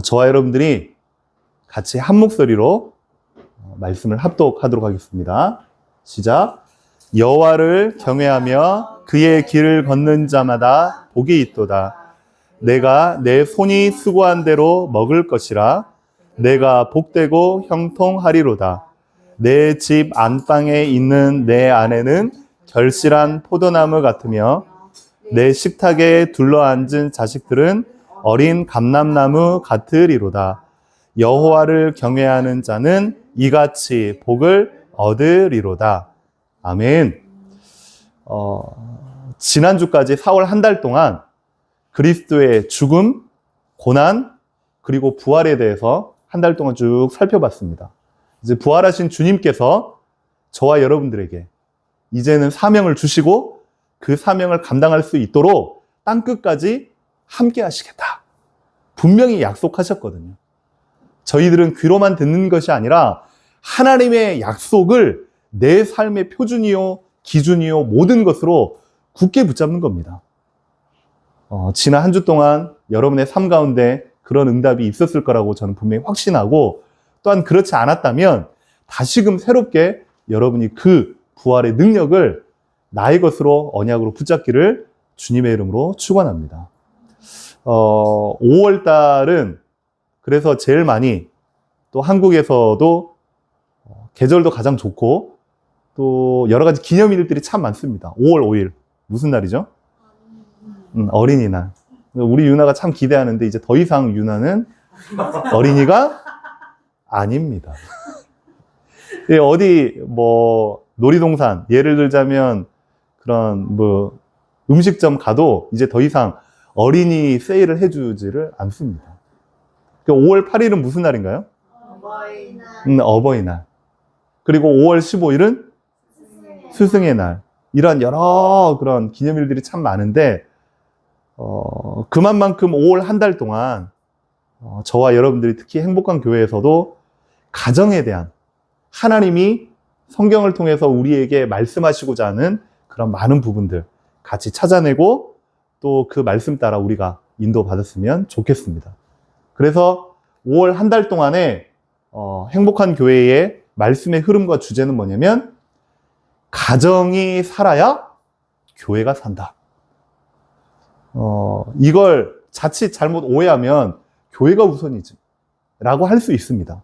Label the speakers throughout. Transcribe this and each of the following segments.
Speaker 1: 저와 여러분들이 같이 한 목소리로 말씀을 합독하도록 하겠습니다. 시작. 여호와를 경외하며 그의 길을 걷는 자마다 복이 있도다. 내가 내 손이 수고한 대로 먹을 것이라. 내가 복되고 형통하리로다. 내 집 안방에 있는 내 아내는 결실한 포도나무 같으며 내 식탁에 둘러앉은 자식들은 어린 감람나무 같으리로다. 여호와를 경외하는 자는 이같이 복을 얻으리로다. 아멘. 지난주까지 4월 한 달 동안 그리스도의 죽음, 고난, 그리고 부활에 대해서 한 달 동안 쭉 살펴봤습니다. 이제 부활하신 주님께서 저와 여러분들에게 이제는 사명을 주시고 그 사명을 감당할 수 있도록 땅끝까지 함께 하시겠다. 분명히 약속하셨거든요. 저희들은 귀로만 듣는 것이 아니라 하나님의 약속을 내 삶의 표준이요, 기준이요, 모든 것으로 굳게 붙잡는 겁니다. 지난 한 주 동안 여러분의 삶 가운데 그런 응답이 있었을 거라고 저는 분명히 확신하고, 또한 그렇지 않았다면 다시금 새롭게 여러분이 그 부활의 능력을 나의 것으로 언약으로 붙잡기를 주님의 이름으로 축원합니다. 5월 달은 그래서 제일 많이 또 한국에서도 계절도 가장 좋고 또 여러 가지 기념일들이 참 많습니다. 5월 5일 무슨 날이죠? 어린이날. 우리 유나가 참 기대하는데 이제 더 이상 유나는 어린이가 아닙니다. 어디 놀이동산 예를 들자면 그런 음식점 가도 이제 더 이상 어린이 세일을 해주지를 않습니다. 5월 8일은 무슨 날인가요? 어버이날. 어버이날. 그리고 5월 15일은 스승의 날. 이런 여러 그런 기념일들이 참 많은데, 그만큼 5월 한 달 동안 저와 여러분들이 특히 행복한 교회에서도 가정에 대한 하나님이 성경을 통해서 우리에게 말씀하시고자 하는 그런 많은 부분들 같이 찾아내고 또 그 말씀 따라 우리가 인도받았으면 좋겠습니다. 그래서 5월 한 달 동안에 행복한 교회의 말씀의 흐름과 주제는 뭐냐면 가정이 살아야 교회가 산다. 이걸 자칫 잘못 오해하면 교회가 우선이지 라고 할 수 있습니다.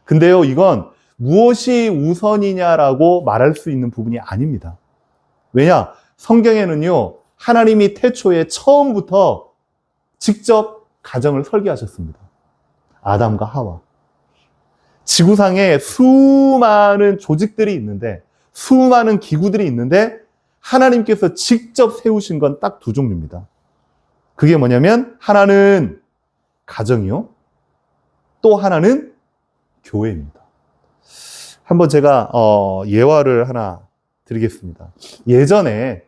Speaker 1: 근데요, 이건 무엇이 우선이냐라고 말할 수 있는 부분이 아닙니다. 왜냐? 성경에는요, 하나님이 태초에 처음부터 직접 가정을 설계하셨습니다. 아담과 하와. 지구상에 수많은 조직들이 있는데, 수많은 기구들이 있는데 하나님께서 직접 세우신 건 딱 두 종류입니다. 그게 뭐냐면 하나는 가정이요, 또 하나는 교회입니다. 한번 제가 예화를 하나 드리겠습니다. 예전에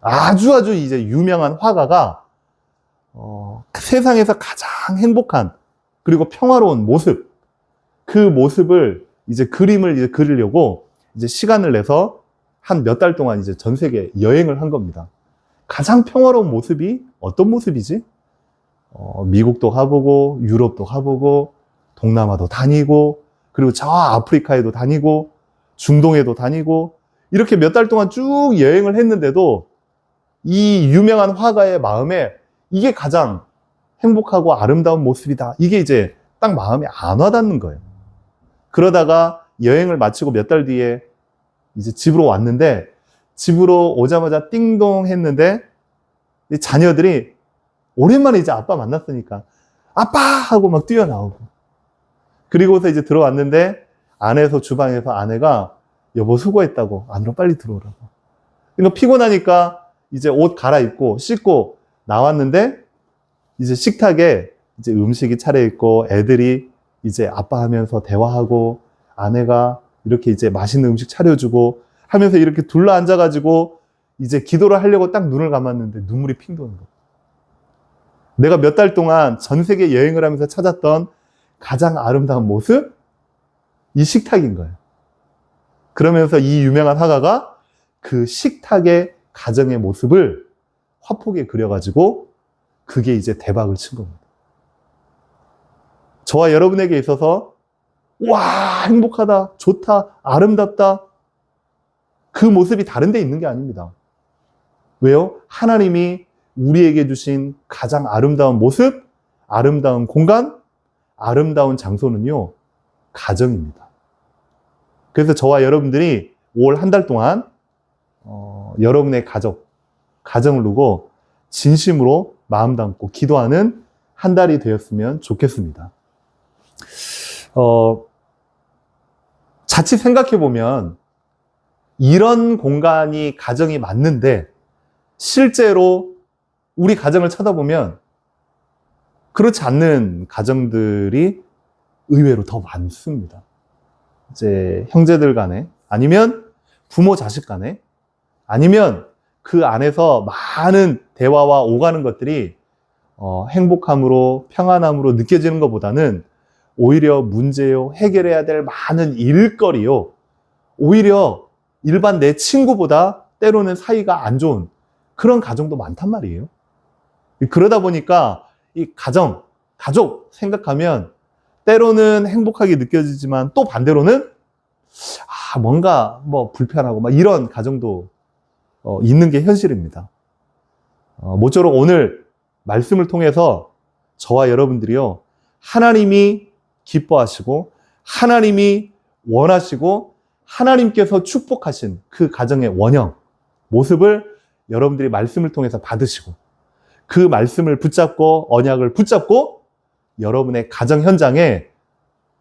Speaker 1: 아주 이제 유명한 화가가 세상에서 가장 행복한 그리고 평화로운 모습, 그 모습을 이제 그림을 이제 그리려고 이제 시간을 내서 한 몇 달 동안 이제 전 세계 여행을 한 겁니다. 가장 평화로운 모습이 어떤 모습이지? 미국도 가보고 유럽도 가보고 동남아도 다니고 그리고 저 아프리카에도 다니고 중동에도 다니고 이렇게 몇 달 동안 쭉 여행을 했는데도 이 유명한 화가의 마음에 이게 가장 행복하고 아름다운 모습이다. 이게 이제 딱 마음에 안 와닿는 거예요. 그러다가 여행을 마치고 몇 달 뒤에 이제 집으로 왔는데 집으로 오자마자 띵동 했는데 자녀들이 오랜만에 이제 아빠 만났으니까 아빠! 하고 막 뛰어나오고 그리고서 이제 들어왔는데 안에서 주방에서 아내가 여보 수고했다고 안으로 빨리 들어오라고. 그러니까 피곤하니까 이제 옷 갈아입고 씻고 나왔는데 이제 식탁에 이제 음식이 차려있고 애들이 이제 아빠 하면서 대화하고 아내가 이렇게 이제 맛있는 음식 차려주고 하면서 이렇게 둘러 앉아가지고 이제 기도를 하려고 딱 눈을 감았는데 눈물이 핑 도는 거예요. 내가 몇 달 동안 전 세계 여행을 하면서 찾았던 가장 아름다운 모습? 이 식탁인 거예요. 그러면서 이 유명한 화가가 그 식탁의 가정의 모습을 화폭에 그려가지고 그게 이제 대박을 친 겁니다. 저와 여러분에게 있어서 와, 행복하다, 좋다, 아름답다, 그 모습이 다른 데 있는 게 아닙니다. 왜요? 하나님이 우리에게 주신 가장 아름다운 모습, 아름다운 공간, 아름다운 장소는요, 가정입니다. 그래서 저와 여러분들이 올 한 달 동안 여러분의 가정을 두고 진심으로 마음 담고 기도하는 한 달이 되었으면 좋겠습니다. 자칫 생각해 보면 이런 공간이 가정이 맞는데 실제로 우리 가정을 쳐다보면 그렇지 않는 가정들이 의외로 더 많습니다. 이제 형제들 간에, 아니면 부모 자식 간에, 아니면 그 안에서 많은 대화와 오가는 것들이 행복함으로, 평안함으로 느껴지는 것보다는 오히려 문제요, 해결해야 될 많은 일거리요, 오히려 일반 내 친구보다 때로는 사이가 안 좋은 그런 가정도 많단 말이에요. 그러다 보니까 이 가족 생각하면 때로는 행복하게 느껴지지만 또 반대로는 뭔가 불편하고 막 이런 가정도 있는 게 현실입니다. 모쪼록 오늘 말씀을 통해서 저와 여러분들이요, 하나님이 기뻐하시고 하나님이 원하시고 하나님께서 축복하신 그 가정의 원형, 모습을 여러분들이 말씀을 통해서 받으시고 그 말씀을 붙잡고 언약을 붙잡고 여러분의 가정 현장에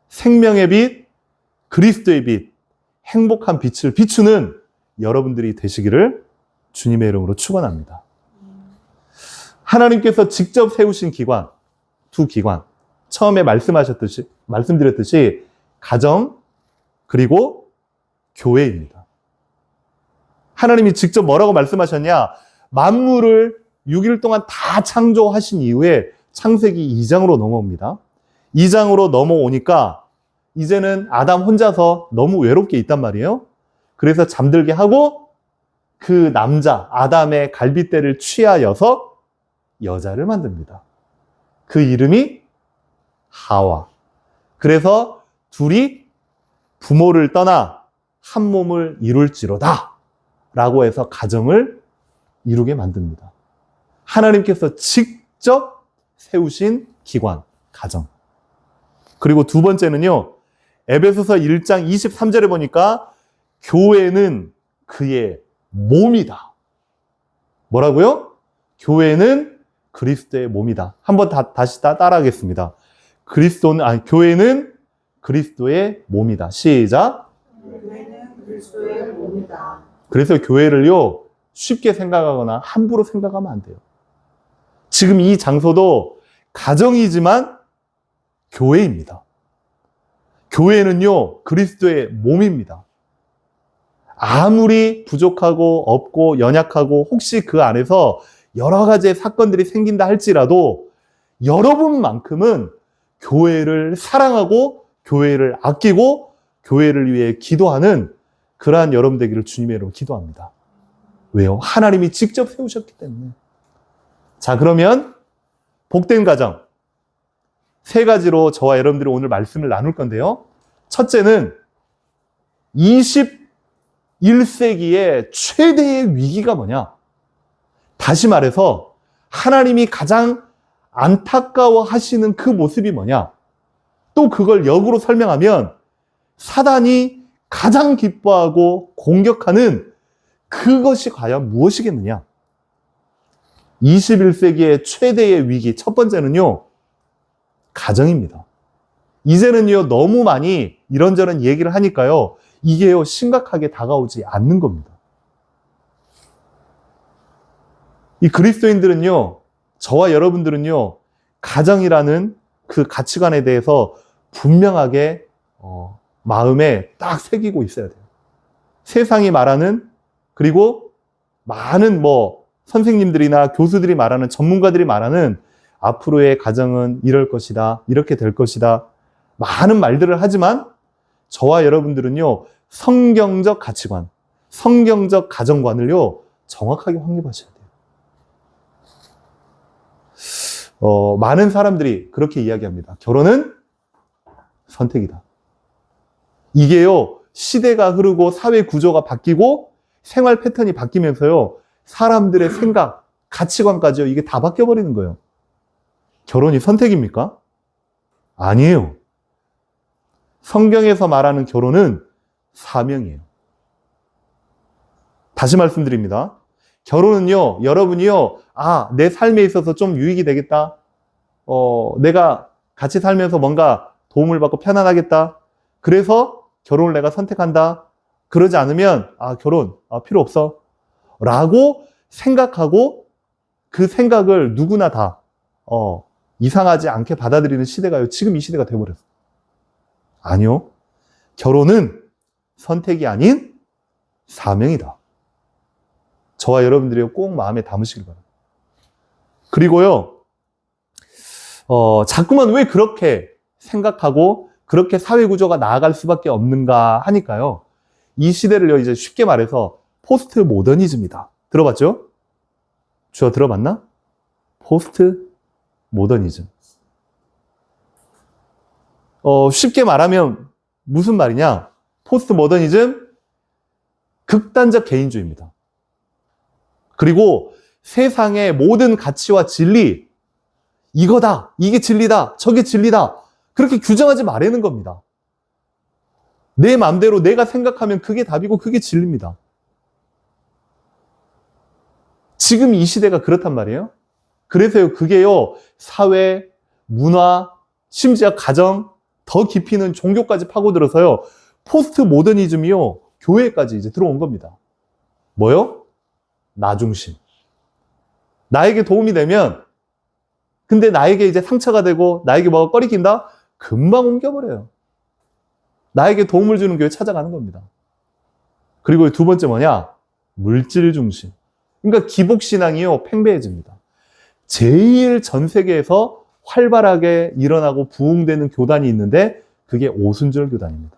Speaker 1: 생명의 빛, 그리스도의 빛, 행복한 빛을 비추는 여러분들이 되시기를 주님의 이름으로 축원합니다. 하나님께서 직접 세우신 기관, 두 기관, 처음에 말씀드렸듯이 가정 그리고 교회입니다. 하나님이 직접 뭐라고 말씀하셨냐? 만물을 6일 동안 다 창조하신 이후에 창세기 2장으로 넘어옵니다. 2장으로 넘어오니까 이제는 아담 혼자서 너무 외롭게 있단 말이에요. 그래서 잠들게 하고 그 남자 아담의 갈빗대를 취하여서 여자를 만듭니다. 그 이름이 하와. 그래서 둘이 부모를 떠나 한 몸을 이룰지로다 라고 해서 가정을 이루게 만듭니다. 하나님께서 직접 세우신 기관, 가정. 그리고 두 번째는요, 에베소서 1장 23절에 보니까 교회는 그의 몸이다. 뭐라고요? 교회는 그리스도의 몸이다. 한번 다시 따라하겠습니다. 교회는 그리스도의 몸이다. 시작.
Speaker 2: 교회는 그리스도의 몸이다.
Speaker 1: 그래서 교회를요, 쉽게 생각하거나 함부로 생각하면 안 돼요. 지금 이 장소도 가정이지만 교회입니다. 교회는요, 그리스도의 몸입니다. 아무리 부족하고 없고 연약하고 혹시 그 안에서 여러 가지의 사건들이 생긴다 할지라도 여러분만큼은 교회를 사랑하고 교회를 아끼고 교회를 위해 기도하는 그러한 여러분 되기를 주님의 이름으로 기도합니다. 왜요? 하나님이 직접 세우셨기 때문에. 자, 그러면 복된 가정 세 가지로 저와 여러분들이 오늘 말씀을 나눌 건데요. 첫째는 21세기의 최대의 위기가 뭐냐? 다시 말해서 하나님이 가장 안타까워 하시는 그 모습이 뭐냐? 또 그걸 역으로 설명하면 사단이 가장 기뻐하고 공격하는 그것이 과연 무엇이겠느냐? 21세기의 최대의 위기, 첫 번째는요, 가정입니다. 이제는요, 너무 많이 이런저런 얘기를 하니까요, 이게요, 심각하게 다가오지 않는 겁니다. 이 그리스도인들은요, 저와 여러분들은요, 가정이라는 그 가치관에 대해서 분명하게 마음에 딱 새기고 있어야 돼요. 세상이 말하는, 그리고 많은 선생님들이나 교수들이 말하는, 전문가들이 말하는 앞으로의 가정은 이럴 것이다, 이렇게 될 것이다, 많은 말들을 하지만 저와 여러분들은요, 성경적 가치관, 성경적 가정관을요, 정확하게 확립하셔야 돼요. 많은 사람들이 그렇게 이야기합니다. 결혼은 선택이다. 이게요, 시대가 흐르고 사회 구조가 바뀌고 생활 패턴이 바뀌면서요, 사람들의 생각, 가치관까지요, 이게 다 바뀌어버리는 거예요. 결혼이 선택입니까? 아니에요. 성경에서 말하는 결혼은 사명이에요. 다시 말씀드립니다. 결혼은요, 여러분이요, 내 삶에 있어서 좀 유익이 되겠다. 내가 같이 살면서 뭔가 도움을 받고 편안하겠다. 그래서 결혼을 내가 선택한다. 그러지 않으면, 결혼, 필요 없어. 라고 생각하고 그 생각을 누구나 다, 이상하지 않게 받아들이는 시대가요, 지금 이 시대가 되어버렸어요. 아니요. 결혼은 선택이 아닌 사명이다. 저와 여러분들이 꼭 마음에 담으시길 바랍니다. 그리고요, 자꾸만 왜 그렇게 생각하고 그렇게 사회 구조가 나아갈 수밖에 없는가 하니까요, 이 시대를요, 이제 쉽게 말해서 포스트 모더니즘이다. 들어봤죠? 주어 들어봤나? 포스트 모더니즘. 쉽게 말하면 무슨 말이냐? 포스트 모더니즘, 극단적 개인주의입니다. 그리고 세상의 모든 가치와 진리, 이거다, 이게 진리다, 저게 진리다, 그렇게 규정하지 말라는 겁니다. 내 마음대로 내가 생각하면 그게 답이고 그게 진리입니다. 지금 이 시대가 그렇단 말이에요. 그래서요, 그게요, 사회, 문화, 심지어 가정, 더 깊이는 종교까지 파고들어서요, 포스트 모더니즘이요, 교회까지 이제 들어온 겁니다. 뭐요? 나 중심. 나에게 도움이 되면, 근데 나에게 이제 상처가 되고, 나에게 뭐가 꺼리긴다? 금방 옮겨버려요. 나에게 도움을 주는 교회 찾아가는 겁니다. 그리고 두 번째 뭐냐? 물질 중심. 그러니까 기복신앙이요, 팽배해집니다. 제일 전 세계에서 활발하게 일어나고 부흥되는 교단이 있는데 그게 오순절 교단입니다.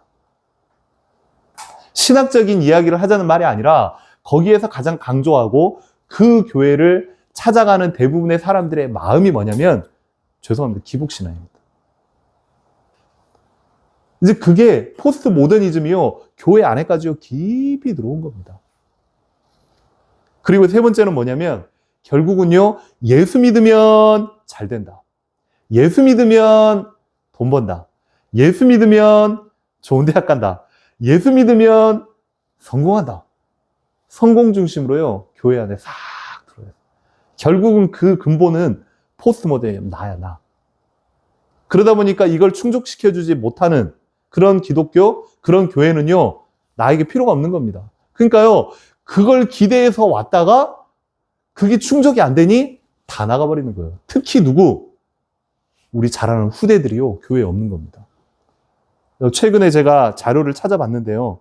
Speaker 1: 신학적인 이야기를 하자는 말이 아니라 거기에서 가장 강조하고 그 교회를 찾아가는 대부분의 사람들의 마음이 뭐냐면, 죄송합니다, 기복신앙입니다. 이제 그게 포스트 모더니즘이요, 교회 안에까지요, 깊이 들어온 겁니다. 그리고 세 번째는 뭐냐면, 결국은요, 예수 믿으면 잘 된다. 예수 믿으면 돈 번다. 예수 믿으면 좋은 대학 간다. 예수 믿으면 성공한다. 성공 중심으로요, 교회 안에 싹 들어요. 결국은 그 근본은 포스트 모더니즘, 나야, 나. 그러다 보니까 이걸 충족시켜주지 못하는 그런 기독교, 그런 교회는요, 나에게 필요가 없는 겁니다. 그러니까요, 그걸 기대해서 왔다가 그게 충족이 안 되니 다 나가버리는 거예요. 특히 누구? 우리 잘 아는 후대들이요, 교회에 없는 겁니다. 최근에 제가 자료를 찾아봤는데요,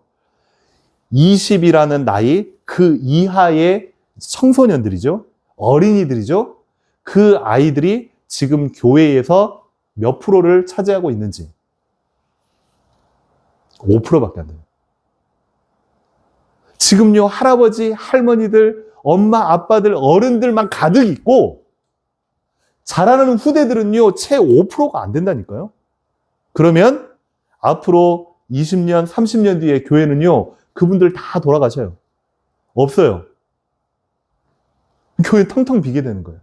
Speaker 1: 20이라는 나이, 그 이하의 청소년들이죠, 어린이들이죠, 그 아이들이 지금 교회에서 몇 프로를 차지하고 있는지 5%밖에 안 돼요. 지금요, 할아버지, 할머니들, 엄마, 아빠들, 어른들만 가득 있고 자라는 후대들은요, 채 5%가 안 된다니까요. 그러면 앞으로 20년, 30년 뒤에 교회는요, 그분들 다 돌아가셔요. 없어요. 교회 텅텅 비게 되는 거예요.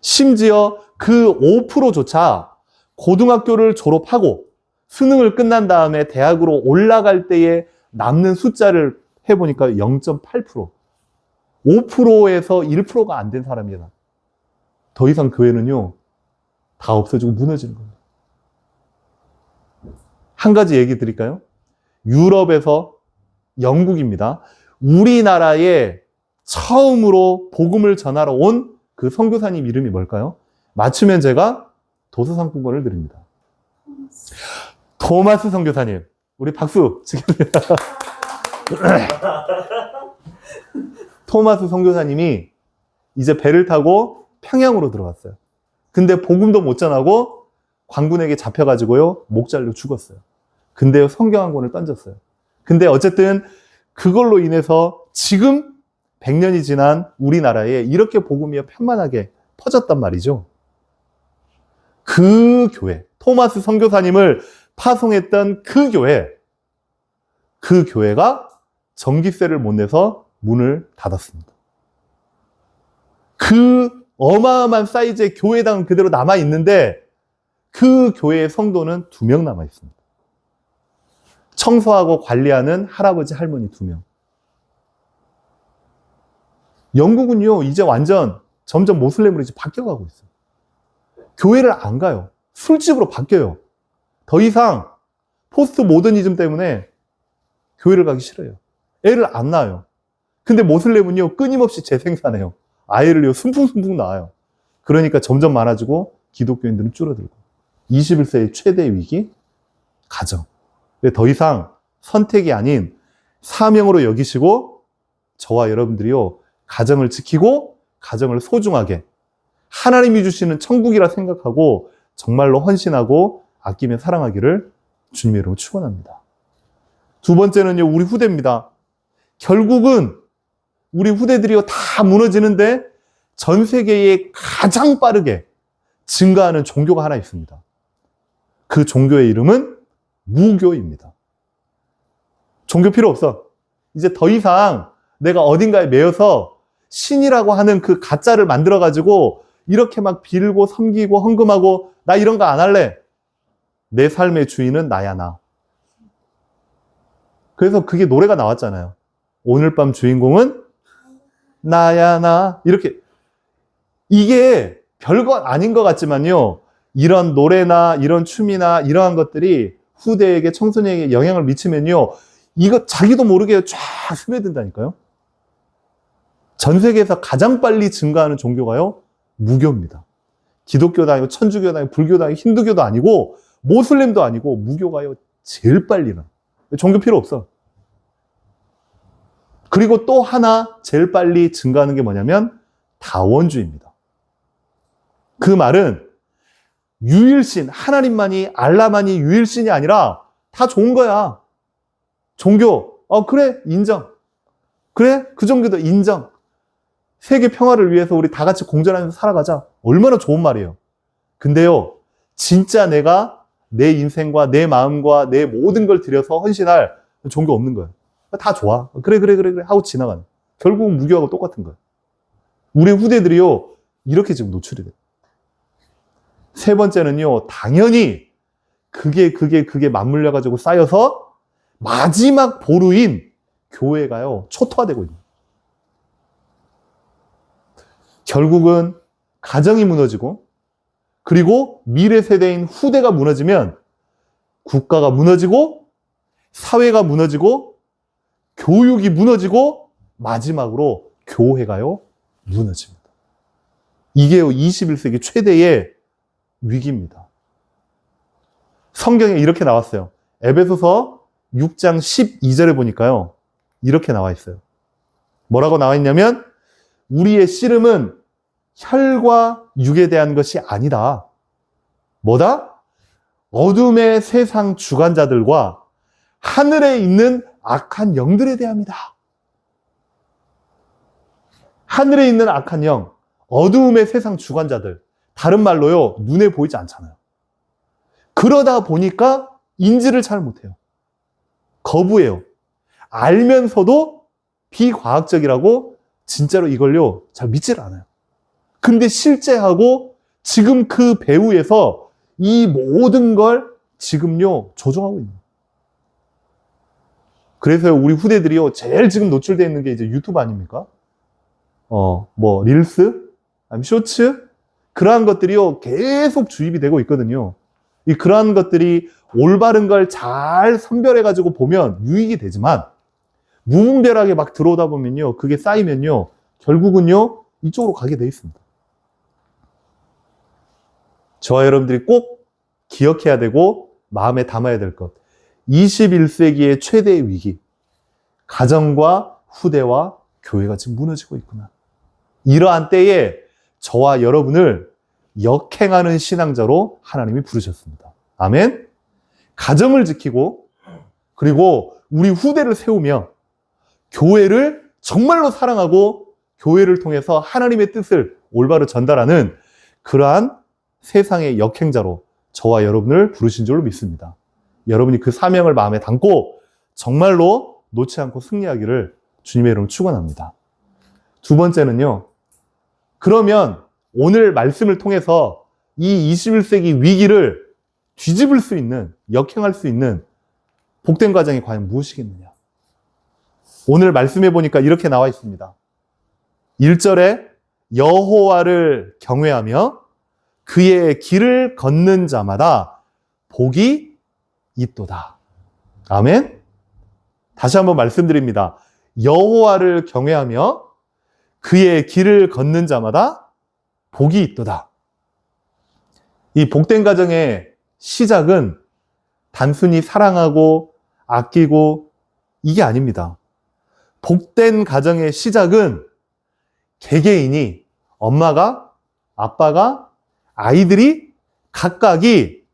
Speaker 1: 심지어 그 5%조차 고등학교를 졸업하고 수능을 끝난 다음에 대학으로 올라갈 때에 남는 숫자를 해보니까 0.8%. 5%에서 1%가 안 된 사람이다. 더 이상 교회는요, 다 없어지고 무너지는 거예요. 한 가지 얘기 드릴까요? 유럽에서, 영국입니다, 우리나라에 처음으로 복음을 전하러 온 그 선교사님 이름이 뭘까요? 맞추면 제가 도서상품권을 드립니다. 토마스 선교사님, 우리 박수 치겠습니다. 토마스 선교사님이 이제 배를 타고 평양으로 들어갔어요. 근데 복음도 못 전하고 광군에게 잡혀가지고요, 목 잘려 죽었어요. 근데 성경 한 권을 던졌어요. 근데 어쨌든 그걸로 인해서 지금 100년이 지난 우리나라에 이렇게 복음이 편만하게 퍼졌단 말이죠. 그 교회, 토마스 선교사님을 파송했던 그 교회가 전기세를 못 내서 문을 닫았습니다. 그 어마어마한 사이즈의 교회당은 그대로 남아있는데 그 교회의 성도는 2명 남아있습니다. 청소하고 관리하는 할아버지, 할머니 2명. 영국은요, 이제 완전 점점 모슬렘으로 이제 바뀌어가고 있어요. 교회를 안 가요. 술집으로 바뀌어요. 더 이상 포스트 모더니즘 때문에 교회를 가기 싫어요. 애를 안 낳아요. 근데 모슬렘은요, 끊임없이 재생산해요. 아이를요, 순풍순풍 낳아요. 그러니까 점점 많아지고 기독교인들은 줄어들고. 21세기 최대의 위기? 가정. 근데 더 이상 선택이 아닌 사명으로 여기시고 저와 여러분들이요, 가정을 지키고 가정을 소중하게 하나님이 주시는 천국이라 생각하고 정말로 헌신하고 아끼며 사랑하기를 주님의 이름으로 축원합니다. 두 번째는요, 우리 후대입니다. 결국은 우리 후대들이요, 다 무너지는데 전 세계에 가장 빠르게 증가하는 종교가 하나 있습니다. 그 종교의 이름은 무교입니다. 종교 필요 없어. 이제 더 이상 내가 어딘가에 매여서 신이라고 하는 그 가짜를 만들어가지고 이렇게 막 빌고 섬기고 헌금하고 나 이런 거 안 할래. 내 삶의 주인은 나야, 나. 그래서 그게 노래가 나왔잖아요. 오늘 밤 주인공은 나야, 나. 이렇게. 이게 별거 아닌 것 같지만요. 이런 노래나 이런 춤이나 이러한 것들이 후대에게, 청소년에게 영향을 미치면요. 이거 자기도 모르게 쫙 스며든다니까요. 전 세계에서 가장 빨리 증가하는 종교가요, 무교입니다. 기독교도 아니고 천주교도 아니고 불교도 아니고 힌두교도 아니고 모슬렘도 아니고 무교가요, 제일 빨리 일어나. 종교 필요 없어. 그리고 또 하나 제일 빨리 증가하는 게 뭐냐면 다원주의입니다. 그 말은 유일신, 하나님만이, 알라만이 유일신이 아니라 다 좋은 거야. 종교, 그래, 인정. 그래, 그 종교도 인정. 세계 평화를 위해서 우리 다 같이 공존하면서 살아가자. 얼마나 좋은 말이에요. 근데요, 진짜 내가 내 인생과 내 마음과 내 모든 걸 들여서 헌신할 종교 없는 거예요. 다 좋아. 그래 하고 지나가는. 결국은 무교하고 똑같은 거예요. 우리 후대들이요, 이렇게 지금 노출이 돼요. 세 번째는요, 당연히 그게 맞물려가지고 쌓여서 마지막 보루인 교회가요, 초토화되고 있는. 결국은 가정이 무너지고, 그리고 미래 세대인 후대가 무너지면 국가가 무너지고, 사회가 무너지고, 교육이 무너지고, 마지막으로 교회가요, 무너집니다. 이게 21세기 최대의 위기입니다. 성경에 이렇게 나왔어요. 에베소서 6장 12절에 보니까요, 이렇게 나와 있어요. 뭐라고 나와 있냐면, 우리의 씨름은 혈과 육에 대한 것이 아니다. 뭐다? 어둠의 세상 주관자들과 하늘에 있는 악한 영들에 대함이다. 하늘에 있는 악한 영, 어두움의 세상 주관자들. 다른 말로요, 눈에 보이지 않잖아요. 그러다 보니까 인지를 잘 못해요. 거부해요. 알면서도 비과학적이라고 진짜로 이걸요, 잘 믿질 않아요. 근데 실제하고 지금 그 배후에서 이 모든 걸 지금요, 조종하고 있는 거예요. 그래서 우리 후대들이요, 제일 지금 노출되어 있는 게 이제 유튜브 아닙니까? 릴스? 아니면 쇼츠? 그러한 것들이요, 계속 주입이 되고 있거든요. 그러한 것들이 올바른 걸 잘 선별해가지고 보면 유익이 되지만, 무분별하게 막 들어오다 보면요, 그게 쌓이면요, 결국은요, 이쪽으로 가게 돼 있습니다. 저와 여러분들이 꼭 기억해야 되고, 마음에 담아야 될 것. 21세기의 최대의 위기. 가정과 후대와 교회가 지금 무너지고 있구나. 이러한 때에 저와 여러분을 역행하는 신앙자로 하나님이 부르셨습니다. 아멘. 가정을 지키고, 그리고 우리 후대를 세우며 교회를 정말로 사랑하고 교회를 통해서 하나님의 뜻을 올바로 전달하는 그러한 세상의 역행자로 저와 여러분을 부르신 줄로 믿습니다. 여러분이 그 사명을 마음에 담고 정말로 놓지 않고 승리하기를 주님의 이름으로 축원합니다. 두 번째는요. 그러면 오늘 말씀을 통해서 이 21세기 위기를 뒤집을 수 있는, 역행할 수 있는 복된 과정이 과연 무엇이겠느냐. 오늘 말씀해 보니까 이렇게 나와 있습니다. 1절에 여호와를 경외하며 그의 길을 걷는 자마다 복이 있도다. 아멘. 다시 한번 말씀드립니다. 여호와를 경외하며 그의 길을 걷는 자마다 복이 있도다. 이 복된 가정의 시작은 단순히 사랑하고 아끼고 이게 아닙니다. 복된 가정의 시작은 개개인이, 엄마가, 아빠가, 아이들이 각각이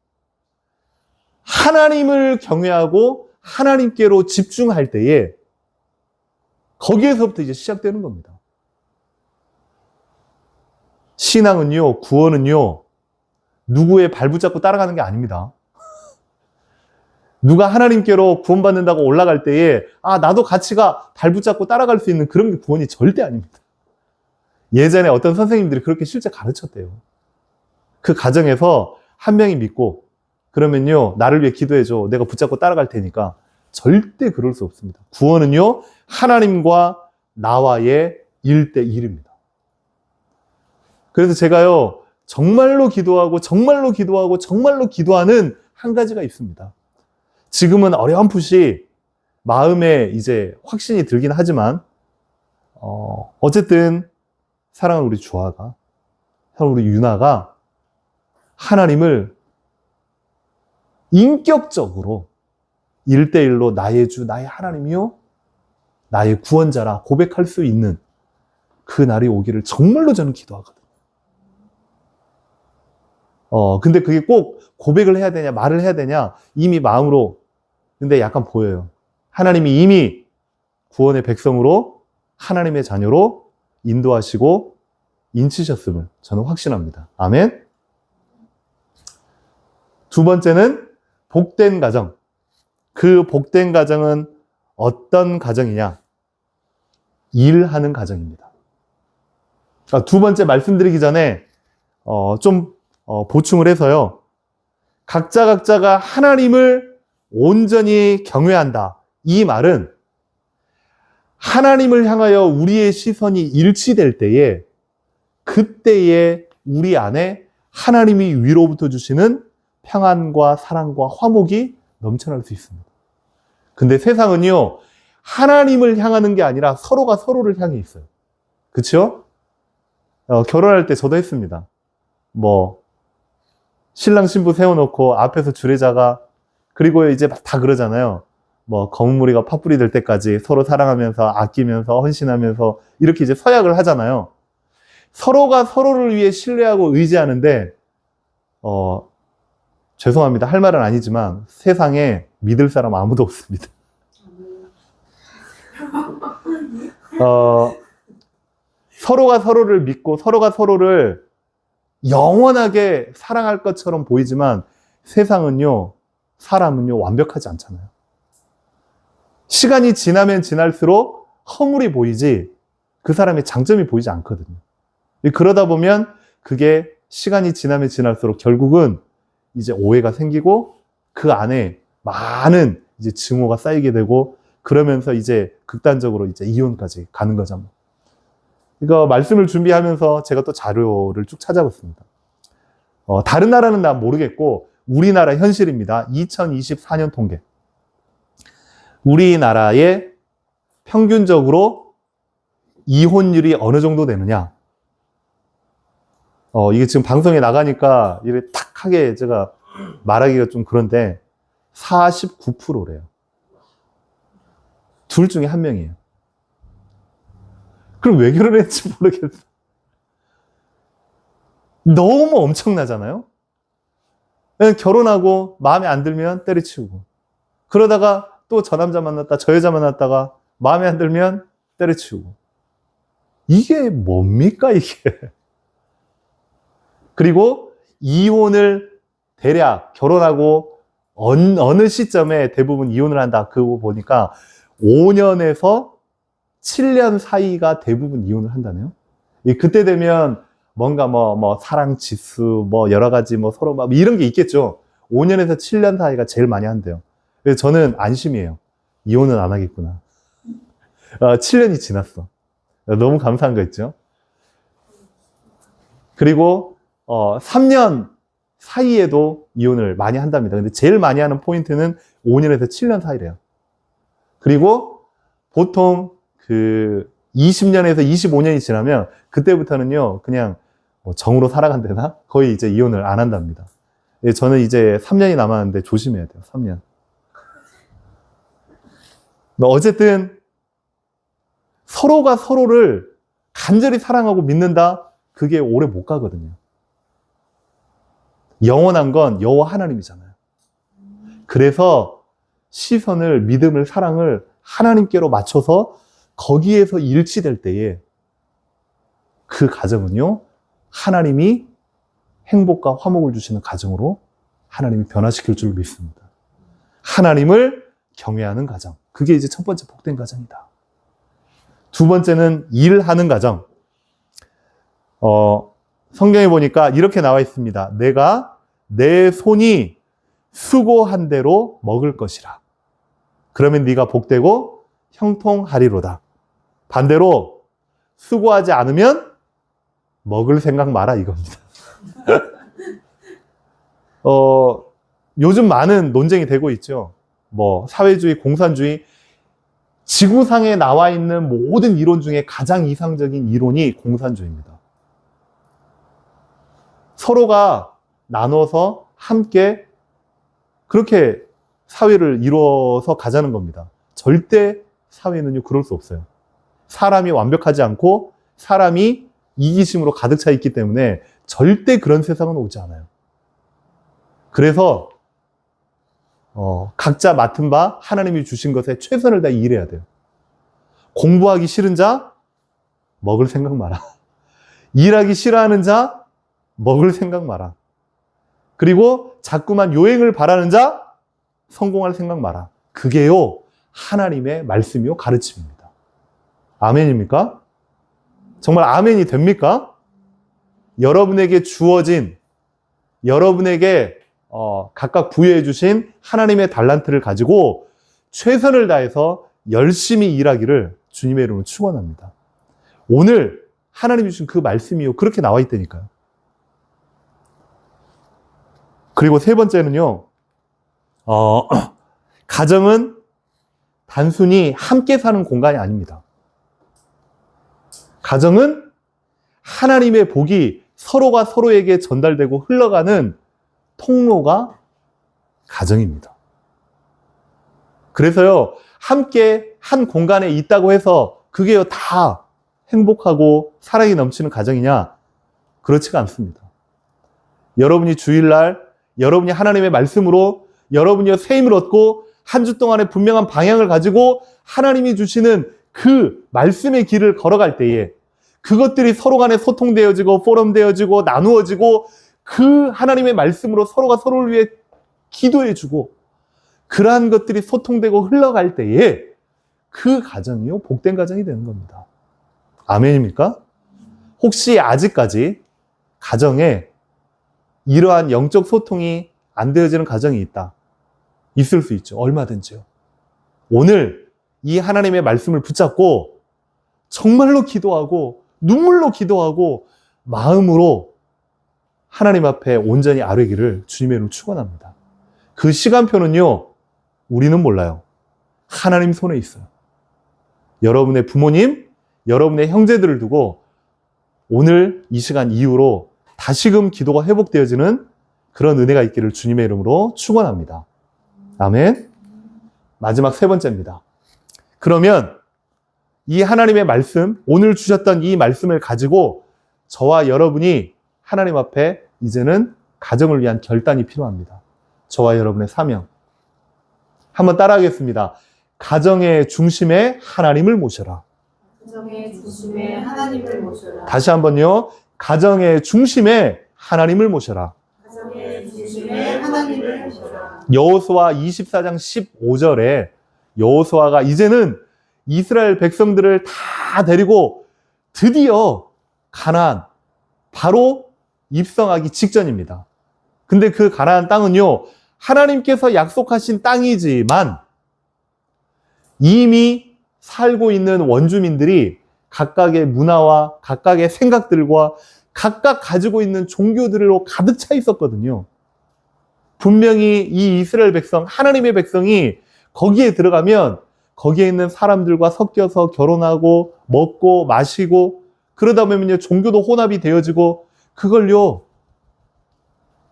Speaker 1: 하나님을 경외하고 하나님께로 집중할 때에 거기에서부터 이제 시작되는 겁니다. 신앙은요, 구원은요, 누구의 발붙잡고 따라가는 게 아닙니다. 누가 하나님께로 구원받는다고 올라갈 때에 나도 같이 발붙잡고 따라갈 수 있는 그런 게 구원이 절대 아닙니다. 예전에 어떤 선생님들이 그렇게 실제 가르쳤대요. 그 가정에서 한 명이 믿고 그러면요, 나를 위해 기도해줘. 내가 붙잡고 따라갈 테니까. 절대 그럴 수 없습니다. 구원은요, 하나님과 나와의 1대1입니다. 그래서 제가요, 정말로 기도하고 정말로 기도하고 정말로 기도하는 한 가지가 있습니다. 지금은 어렴풋이 마음에 이제 확신이 들긴 하지만 어쨌든 사랑하는 우리 주아가, 사랑하는 우리 유나가 하나님을 인격적으로 1대1로 나의 주, 나의 하나님이요, 나의 구원자라 고백할 수 있는 그 날이 오기를 정말로 저는 기도하거든요. 근데 그게 꼭 고백을 해야 되냐, 말을 해야 되냐, 이미 마음으로, 근데 약간 보여요. 하나님이 이미 구원의 백성으로, 하나님의 자녀로 인도하시고 인치셨음을 저는 확신합니다. 아멘. 두 번째는 복된 가정. 그 복된 가정은 어떤 가정이냐? 일하는 가정입니다. 두 번째 말씀드리기 전에 보충을 해서요. 각자가 하나님을 온전히 경외한다. 이 말은 하나님을 향하여 우리의 시선이 일치될 때에 그때에 우리 안에 하나님이 위로부터 주시는 평안과 사랑과 화목이 넘쳐날 수 있습니다. 근데 세상은요, 하나님을 향하는 게 아니라 서로가 서로를 향해 있어요. 그쵸? 결혼할 때 저도 했습니다. 신랑 신부 세워놓고 앞에서 주례자가, 그리고 이제 다 그러잖아요. 검은 무리가 팥불이 될 때까지 서로 사랑하면서 아끼면서 헌신하면서 이렇게 이제 서약을 하잖아요. 서로가 서로를 위해 신뢰하고 의지하는데, 죄송합니다. 할 말은 아니지만 세상에 믿을 사람 아무도 없습니다. 서로가 서로를 믿고 서로가 서로를 영원하게 사랑할 것처럼 보이지만 세상은요, 사람은요, 완벽하지 않잖아요. 시간이 지나면 지날수록 허물이 보이지 그 사람의 장점이 보이지 않거든요. 그러다 보면 그게 시간이 지나면 지날수록 결국은 이제 오해가 생기고 그 안에 많은 이제 증오가 쌓이게 되고 그러면서 이제 극단적으로 이제 이혼까지 가는 거죠. 이거 말씀을 준비하면서 제가 또 자료를 쭉 찾아봤습니다. 다른 나라는 난 모르겠고 우리나라 현실입니다. 2024년 통계. 우리나라의 평균적으로 이혼율이 어느 정도 되느냐. 이게 지금 방송에 나가니까 이렇게 탁하게 제가 말하기가 좀 그런데 49%래요. 둘 중에 한 명이에요. 그럼 왜 결혼했지 모르겠어. 너무 엄청나잖아요. 결혼하고 마음에 안 들면 때려치우고 그러다가 또 저 남자 만났다 저 여자 만났다가 마음에 안 들면 때려치우고 이게 뭡니까 이게. 그리고 이혼을 대략 결혼하고 어느 시점에 대부분 이혼을 한다. 그거 보니까 5년에서 7년 사이가 대부분 이혼을 한다네요. 그때 되면 뭔가 사랑 지수, 여러 가지 서로 이런 게 있겠죠. 5년에서 7년 사이가 제일 많이 한대요. 그래서 저는 안심이에요. 이혼은 안 하겠구나. 7년이 지났어. 너무 감사한 거 있죠. 그리고 3년 사이에도 이혼을 많이 한답니다. 근데 제일 많이 하는 포인트는 5년에서 7년 사이래요. 그리고 보통 20년에서 25년이 지나면 그때부터는요, 그냥 정으로 살아간다나 거의 이제 이혼을 안 한답니다. 저는 이제 3년이 남았는데 조심해야 돼요. 3년. 어쨌든 서로가 서로를 간절히 사랑하고 믿는다. 그게 오래 못 가거든요. 영원한 건 여호와 하나님이잖아요. 그래서 시선을, 믿음을, 사랑을 하나님께로 맞춰서 거기에서 일치될 때에 그 가정은요, 하나님이 행복과 화목을 주시는 가정으로 하나님이 변화시킬 줄 믿습니다. 하나님을 경외하는 가정. 그게 이제 첫 번째 복된 가정이다. 두 번째는 일하는 가정. 성경에 보니까 이렇게 나와 있습니다. 내가 내 손이 수고한 대로 먹을 것이라. 그러면 네가 복되고 형통하리로다. 반대로 수고하지 않으면 먹을 생각 마라 이겁니다. 요즘 많은 논쟁이 되고 있죠. 사회주의, 공산주의, 지구상에 나와 있는 모든 이론 중에 가장 이상적인 이론이 공산주의입니다. 서로가 나눠서 함께 그렇게 사회를 이루어서 가자는 겁니다. 절대 사회는요, 그럴 수 없어요. 사람이 완벽하지 않고 사람이 이기심으로 가득 차 있기 때문에 절대 그런 세상은 오지 않아요. 그래서 각자 맡은 바 하나님이 주신 것에 최선을 다해 일해야 돼요. 공부하기 싫은 자 먹을 생각 마라. 일하기 싫어하는 자 먹을 생각 마라. 그리고 자꾸만 요행을 바라는 자 성공할 생각 마라. 그게요, 하나님의 말씀이요, 가르침입니다. 아멘입니까? 정말 아멘이 됩니까? 여러분에게 주어진, 여러분에게 각각 부여해 주신 하나님의 달란트를 가지고 최선을 다해서 열심히 일하기를 주님의 이름으로 축원합니다. 오늘 하나님이 주신 그 말씀이요, 그렇게 나와 있다니까요. 그리고 세 번째는요, 가정은 단순히 함께 사는 공간이 아닙니다. 가정은 하나님의 복이 서로가 서로에게 전달되고 흘러가는 통로가 가정입니다. 그래서요, 함께 한 공간에 있다고 해서 그게요, 다 행복하고 사랑이 넘치는 가정이냐? 그렇지가 않습니다. 여러분이 주일날, 여러분이 하나님의 말씀으로 여러분이 새 힘을 얻고 한 주 동안의 분명한 방향을 가지고 하나님이 주시는 그 말씀의 길을 걸어갈 때에 그것들이 서로 간에 소통되어지고 포럼되어지고 나누어지고 그 하나님의 말씀으로 서로가 서로를 위해 기도해주고 그러한 것들이 소통되고 흘러갈 때에 그 가정이요, 복된 가정이 되는 겁니다. 아멘입니까? 혹시 아직까지 가정에 이러한 영적 소통이 안 되어지는 가정이 있다. 있을 수 있죠. 얼마든지요. 오늘 이 하나님의 말씀을 붙잡고 정말로 기도하고 눈물로 기도하고 마음으로 하나님 앞에 온전히 아뢰기를 주님의 이름으로 축원합니다. 그 시간표는요, 우리는 몰라요. 하나님 손에 있어요. 여러분의 부모님, 여러분의 형제들을 두고 오늘 이 시간 이후로 다시금 기도가 회복되어지는 그런 은혜가 있기를 주님의 이름으로 축원합니다. 아멘. 마지막 세 번째입니다. 그러면 이 하나님의 말씀, 오늘 주셨던 이 말씀을 가지고 저와 여러분이 하나님 앞에 이제는 가정을 위한 결단이 필요합니다. 저와 여러분의 사명. 한번 따라하겠습니다. 가정의 중심에 하나님을 모셔라.
Speaker 2: 가정의 중심에 하나님을 모셔라.
Speaker 1: 다시 한번요. 가정의 중심에 하나님을 모셔라. 여호수아 24장 15절에 여호수아가 이제는 이스라엘 백성들을 다 데리고 드디어 가나안 바로 입성하기 직전입니다. 근데 그 가나안 땅은요, 하나님께서 약속하신 땅이지만 이미 살고 있는 원주민들이 각각의 문화와 각각의 생각들과 각각 가지고 있는 종교들로 가득 차 있었거든요. 분명히 이 이스라엘 백성, 하나님의 백성이 거기에 들어가면 거기에 있는 사람들과 섞여서 결혼하고 먹고 마시고 그러다 보면요, 종교도 혼합이 되어지고 그걸요,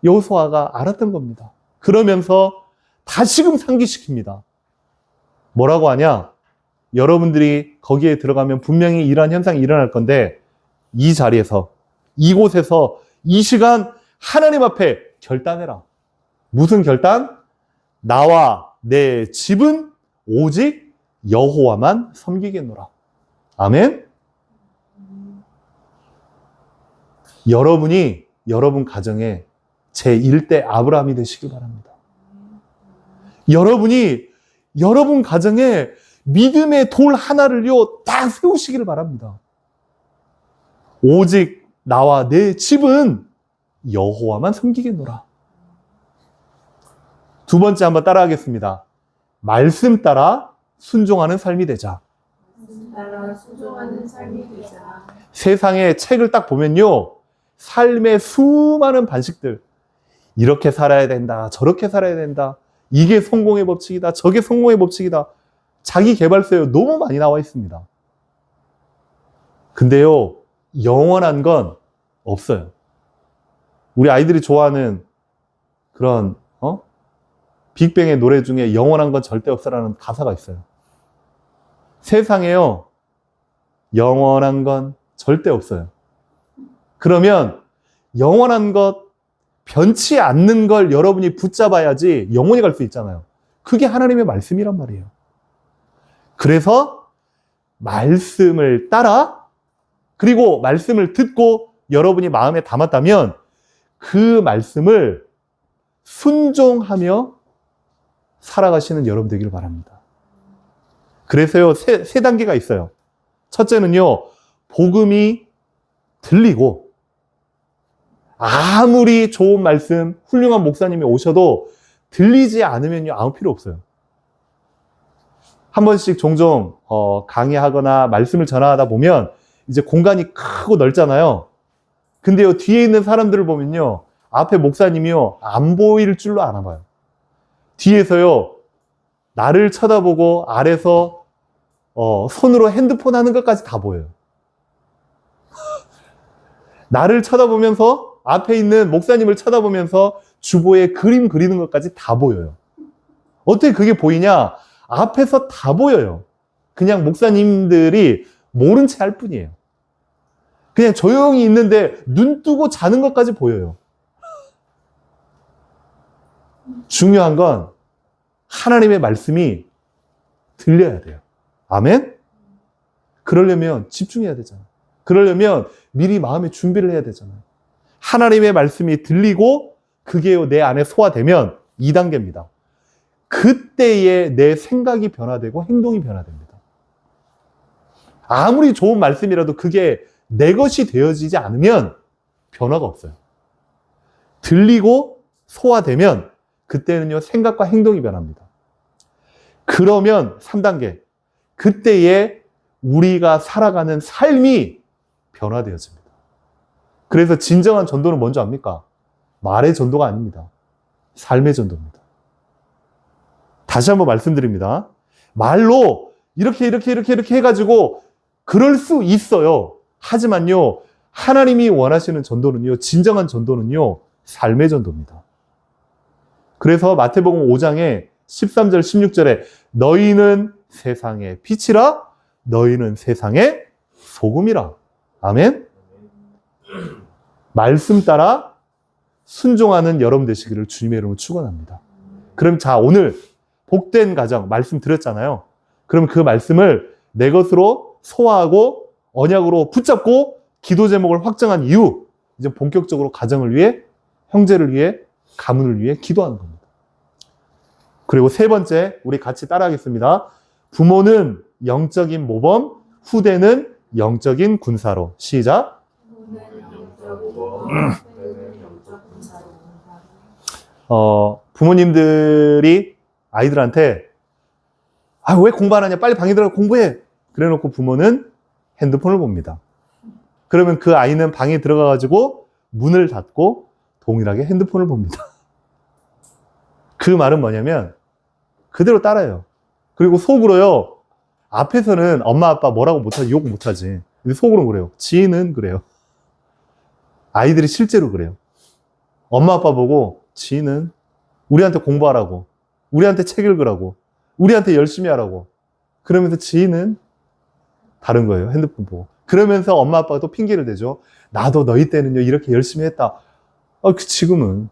Speaker 1: 여호수아가 알았던 겁니다. 그러면서 다시금 상기시킵니다. 뭐라고 하냐? 여러분들이 거기에 들어가면 분명히 이러한 현상이 일어날 건데 이 자리에서, 이곳에서, 이 시간 하나님 앞에 결단해라. 무슨 결단? 나와 내 집은 오직 여호와만 섬기겠노라. 아멘? 여러분이 여러분 가정에 제1대 아브라함이 되시길 바랍니다. 여러분이 여러분 가정에 믿음의 돌 하나를요, 딱 세우시기를 바랍니다. 오직 나와 내 집은 여호와만 섬기겠노라. 두 번째 한번 따라하겠습니다. 말씀 따라 순종하는 삶이 되자.
Speaker 2: 따라 순종하는 삶이 되자.
Speaker 1: 세상의 책을 딱 보면요, 삶의 수많은 반식들, 이렇게 살아야 된다, 저렇게 살아야 된다, 이게 성공의 법칙이다, 저게 성공의 법칙이다, 자기 개발서에 너무 많이 나와 있습니다. 근데요, 영원한 건 없어요. 우리 아이들이 좋아하는 그런 빅뱅의 노래 중에 영원한 건 절대 없어라는 가사가 있어요. 세상에요, 영원한 건 절대 없어요. 그러면 영원한 것, 변치 않는 걸 여러분이 붙잡아야지 영원히 갈 수 있잖아요. 그게 하나님의 말씀이란 말이에요. 그래서 말씀을 따라, 그리고 말씀을 듣고 여러분이 마음에 담았다면 그 말씀을 순종하며 살아가시는 여러분 되기를 바랍니다. 그래서요, 세 단계가 있어요. 첫째는요, 복음이 들리고 아무리 좋은 말씀, 훌륭한 목사님이 오셔도 들리지 않으면요, 아무 필요 없어요. 한 번씩 종종 강의하거나 말씀을 전하다 보면 이제 공간이 크고 넓잖아요. 근데요, 뒤에 있는 사람들을 보면요, 앞에 목사님이요, 안 보일 줄로 아나 봐요. 뒤에서요, 나를 쳐다보고 아래서 손으로 핸드폰 하는 것까지 다 보여요. 나를 쳐다보면서 앞에 있는 목사님을 쳐다보면서 주보에 그림 그리는 것까지 다 보여요. 어떻게 그게 보이냐? 앞에서 다 보여요. 그냥 목사님들이 모른 채 할 뿐이에요. 그냥 조용히 있는데 눈 뜨고 자는 것까지 보여요. 중요한 건 하나님의 말씀이 들려야 돼요. 아멘? 그러려면 집중해야 되잖아요. 그러려면 미리 마음의 준비를 해야 되잖아요. 하나님의 말씀이 들리고 그게 내 안에 소화되면 2단계입니다. 그때에 내 생각이 변화되고 행동이 변화됩니다. 아무리 좋은 말씀이라도 그게 내 것이 되어지지 않으면 변화가 없어요. 들리고 소화되면 그때는요, 생각과 행동이 변합니다. 그러면 3단계, 그때에 우리가 살아가는 삶이 변화되어집니다. 그래서 진정한 전도는 뭔지 압니까? 말의 전도가 아닙니다. 삶의 전도입니다. 다시 한번 말씀드립니다. 말로 이렇게 해가지고 그럴 수 있어요. 하지만요, 하나님이 원하시는 전도는요, 진정한 전도는요, 삶의 전도입니다. 그래서 마태복음 5장에 13절 16절에 너희는 세상의 빛이라, 너희는 세상의 소금이라. 아멘? 말씀 따라 순종하는 여러분 되시기를 주님의 이름으로 축원합니다. 그럼 자, 오늘 복된 가정 말씀 드렸잖아요. 그럼 그 말씀을 내 것으로 소화하고 언약으로 붙잡고 기도 제목을 확정한 이후 이제 본격적으로 가정을 위해, 형제를 위해, 가문을 위해 기도하는 겁니다. 그리고 세 번째, 우리 같이 따라하겠습니다. 부모는 영적인 모범, 후대는 영적인 군사로. 시작.
Speaker 2: 부모는 영적 모범, 후대는 영적 군사로.
Speaker 1: 부모님들이 아이들한테 왜 공부 안 하냐? 빨리 방에 들어가 공부해. 그래 놓고 부모는 핸드폰을 봅니다. 그러면 그 아이는 방에 들어가가지고 문을 닫고 동일하게 핸드폰을 봅니다. 그 말은 뭐냐면 그대로 따라해요. 그리고 속으로요. 앞에서는 엄마 아빠 뭐라고 못하지, 욕 못하지. 근데 속으로는 그래요. 지인은 그래요. 아이들이 실제로 그래요. 엄마 아빠 보고 지인은 우리한테 공부하라고, 우리한테 책 읽으라고, 우리한테 열심히 하라고. 그러면서 지인은 다른 거예요. 핸드폰 보고. 그러면서 엄마 아빠가 또 핑계를 대죠. 나도 너희 때는요 이렇게 열심히 했다. 지금은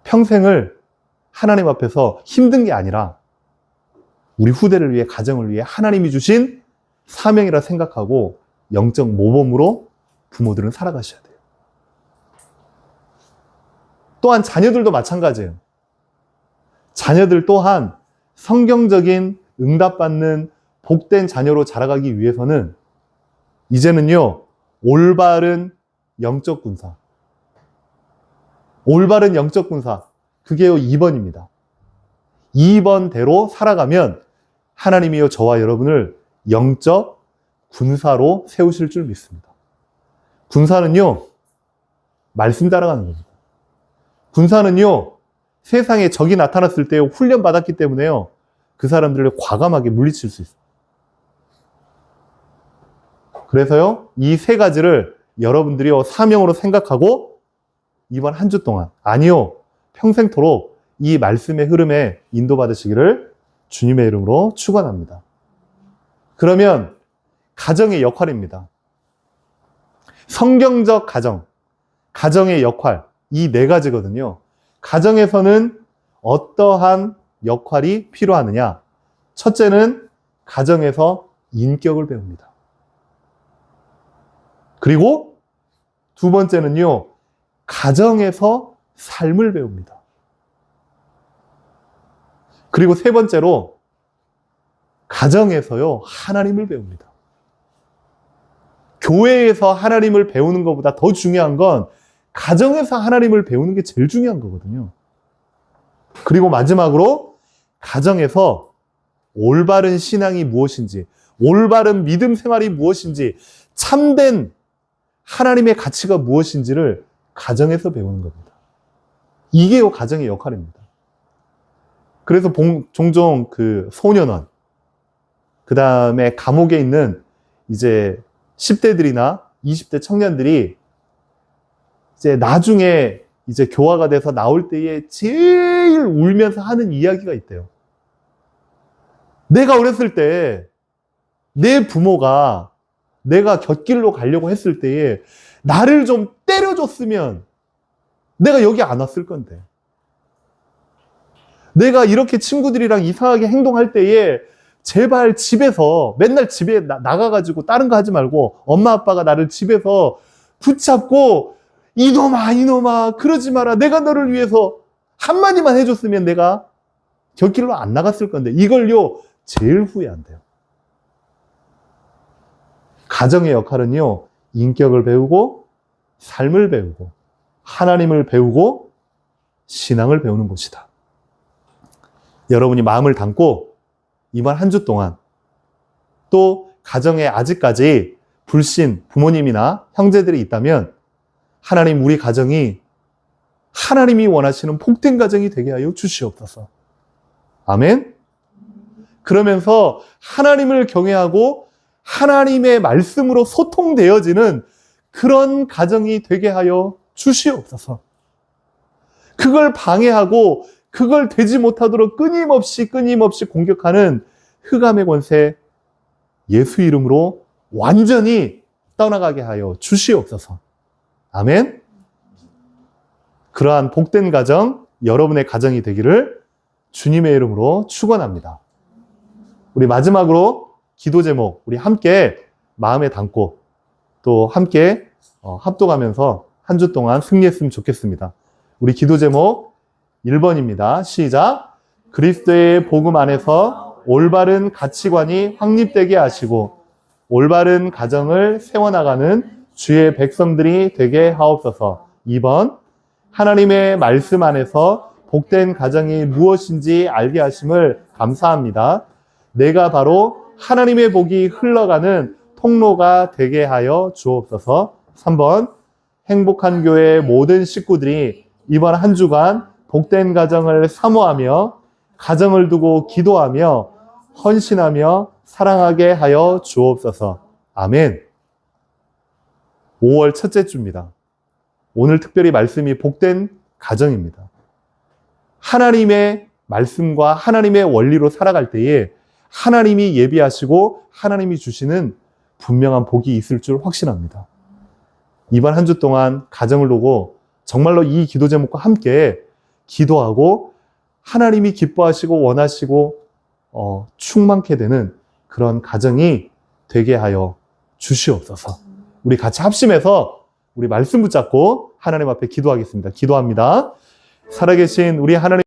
Speaker 1: 평생을 하나님 앞에서 힘든 게 아니라 우리 후대를 위해, 가정을 위해 하나님이 주신 사명이라 생각하고 영적 모범으로 부모들은 살아가셔야 돼요. 또한 자녀들도 마찬가지예요. 자녀들 또한 성경적인 응답받는 복된 자녀로 자라가기 위해서는 이제는요, 올바른 영적 군사. 올바른 영적 군사. 그게요, 2번입니다. 2번대로 살아가면 하나님이요, 저와 여러분을 영적 군사로 세우실 줄 믿습니다. 군사는요, 말씀 따라가는 겁니다. 군사는요, 세상에 적이 나타났을 때 훈련받았기 때문에요, 그 사람들을 과감하게 물리칠 수 있어요. 그래서요, 이 세 가지를 여러분들이요, 사명으로 생각하고 이번 한 주 동안, 아니요, 평생토록 이 말씀의 흐름에 인도받으시기를 주님의 이름으로 축원합니다. 그러면 가정의 역할입니다. 성경적 가정, 가정의 역할, 이 네 가지거든요. 가정에서는 어떠한 역할이 필요하느냐? 첫째는 가정에서 인격을 배웁니다. 그리고 두 번째는요, 가정에서 삶을 배웁니다. 그리고 세 번째로 가정에서요, 하나님을 배웁니다. 교회에서 하나님을 배우는 것보다 더 중요한 건 가정에서 하나님을 배우는 게 제일 중요한 거거든요. 그리고 마지막으로 가정에서 올바른 신앙이 무엇인지, 올바른 믿음 생활이 무엇인지, 참된 하나님의 가치가 무엇인지를 가정에서 배우는 겁니다. 이게 가정의 역할입니다. 그래서 종종 그 소년원, 그 다음에 감옥에 있는 이제 10대들이나 20대 청년들이 이제 나중에 이제 교화가 돼서 나올 때에 제일 울면서 하는 이야기가 있대요. 내가 어렸을 때 내 부모가 내가 곁길로 가려고 했을 때에 나를 좀 때려줬으면 내가 여기 안 왔을 건데. 내가 이렇게 친구들이랑 이상하게 행동할 때에 제발 집에서 맨날 집에 나가가지고 다른 거 하지 말고 엄마 아빠가 나를 집에서 붙잡고 이놈아 그러지 마라. 내가 너를 위해서 한마디만 해줬으면 내가 곁길로 안 나갔을 건데 이걸요 제일 후회한대요. 가정의 역할은요 인격을 배우고 삶을 배우고 하나님을 배우고 신앙을 배우는 곳이다. 여러분이 마음을 담고 이번 한 주 동안 또 가정에 아직까지 불신 부모님이나 형제들이 있다면 하나님 우리 가정이 하나님이 원하시는 복된 가정이 되게 하여 주시옵소서. 아멘. 그러면서 하나님을 경외하고 하나님의 말씀으로 소통되어지는 그런 가정이 되게 하여 주시옵소서. 그걸 방해하고 그걸 되지 못하도록 끊임없이 공격하는 흑암의 권세 예수 이름으로 완전히 떠나가게 하여 주시옵소서. 아멘. 그러한 복된 가정, 여러분의 가정이 되기를 주님의 이름으로 축원합니다. 우리 마지막으로 기도 제목 우리 함께 마음에 담고 또 함께 합독하면서 한 주 동안 승리했으면 좋겠습니다. 우리 기도 제목 1번입니다. 시작. 그리스도의 복음 안에서 올바른 가치관이 확립되게 하시고 올바른 가정을 세워나가는 주의 백성들이 되게 하옵소서. 2번, 하나님의 말씀 안에서 복된 가정이 무엇인지 알게 하심을 감사합니다. 내가 바로 하나님의 복이 흘러가는 통로가 되게 하여 주옵소서. 3번, 행복한 교회 모든 식구들이 이번 한 주간 복된 가정을 사모하며 가정을 두고 기도하며 헌신하며 사랑하게 하여 주옵소서. 아멘. 5월 첫째 주입니다. 오늘 특별히 말씀이 복된 가정입니다. 하나님의 말씀과 하나님의 원리로 살아갈 때에 하나님이 예비하시고 하나님이 주시는 분명한 복이 있을 줄 확신합니다. 이번 한 주 동안 가정을 두고 정말로 이 기도 제목과 함께 기도하고 하나님이 기뻐하시고 원하시고 충만케 되는 그런 가정이 되게 하여 주시옵소서. 우리 같이 합심해서 우리 말씀 붙잡고 하나님 앞에 기도하겠습니다. 기도합니다. 살아계신 우리 하나님